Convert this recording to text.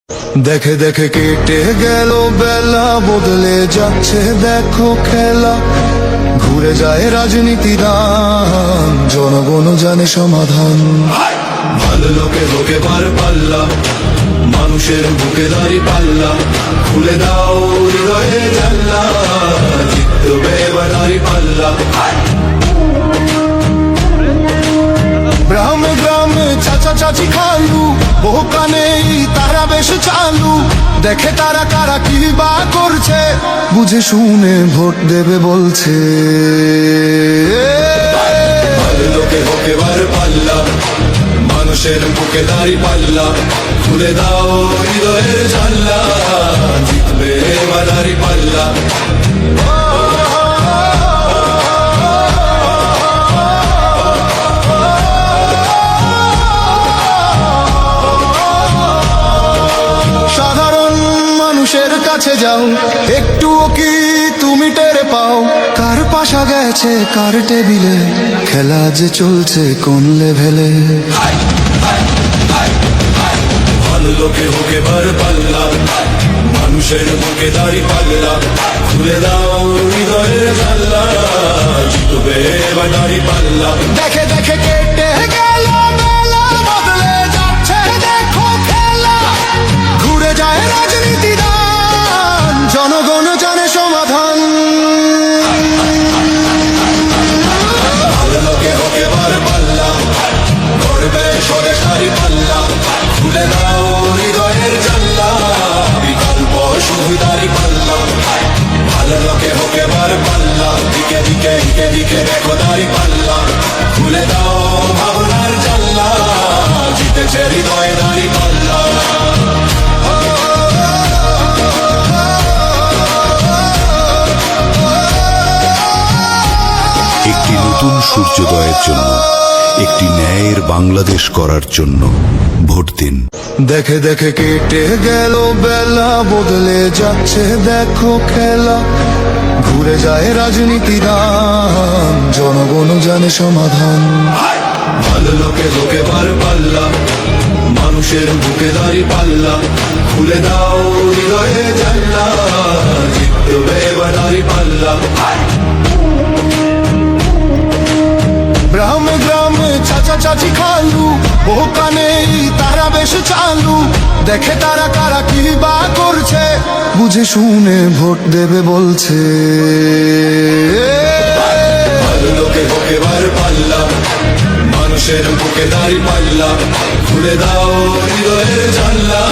দেখে দেখে কেটে গেল বেলা, বদলে যাচ্ছে দেখো খেলা। ঘুরে যায় রাজনীতি দান, জনগণ জানে সমাধান। ভালো লোকে লোকে বার পাল্লা, মানুষের বুকে দাঁড়ি পাল্লা। খুলে দাও হৃদয়ে জানলা, জিতবে এবার দাঁড়ি পাল্লা। গ্রামে গ্রামে চাচা চাচি খালু, ওখানে তারা বেশ চালু। দেখে তারা কারা কি বা করছে, বুঝে শুনে ভোট দেবে বলছে। ভালো লোকে হোক এবার পাল্লা, মানুষের বুকে দাঁড়ি পাল্লা। খুলে দাও হৃদয়ের জানলা, জিতবে এবার দাঁড়ি পাল্লা। কাছে যাও একটুও কি তুমি টের পাও, কার পাশা গেছে কার টেবিলে, খেলা যে চলছে কোন লেভেলে। ভালো লোকে হোক এবার পাল্লা, মানুষের বুকে দাঁড়ি পাল্লা। খুলে দাও হৃদয়ের জানলা, জিতবে এবার দাঁড়ি পাল্লা। দেখে দেখে কেটে গেল বেলা, বদলে যাচ্ছে দেখো খেলা। ঘুরে যায় রাজনীতি দান, জনগণ জানে সমাধান। ভালো লোকে হোক এবার পাল্লা, করবে সরে সারি পাল্লা। খুলে দাও হৃদয়ের জানলা, বিকল্প শুধু দাঁড়ি পাল্লা। ভালো লোকে হোক এবার পাল্লা, দিকে দিকে দিকে দিকে দেখো দাঁড়ি পাল্লা। খুলে দাও ভাবনার জানলা, জিতেছে হৃদয়ে দাঁড়ি পাল্লা। একটি নতুন সূর্যোদয়ের জন্য, একটি ন্যায়ের বাংলাদেশ করার জন্য ভোট দিন। দেখে দেখে কেটে গেল বেলা, বদলে যাচ্ছে দেখো খেলা। ঘুরে যায় রাজনীতি দান, জনগণ জানে সমাধান। ভালো লোকে লোকে বার পাল্লা, মানুষের বুকে দাঁড়ি পাল্লা। খুলে দাও হৃদয়ে জানলা, জিতবে এবার দাঁড়ি পাল্লা। গ্রামে গ্রামে চাচা চাচি খালু, ওখানে তারা বেশ চালু। দেখে তারা কারা কি বা করছে, বুঝে শুনে ভোট দেবে বলছে। ভালো লোকে হোক এবার পাল্লা, মানুষের বুকে দাঁড়ি পাল্লা। খুলে দাও হৃদয়ের জানলা,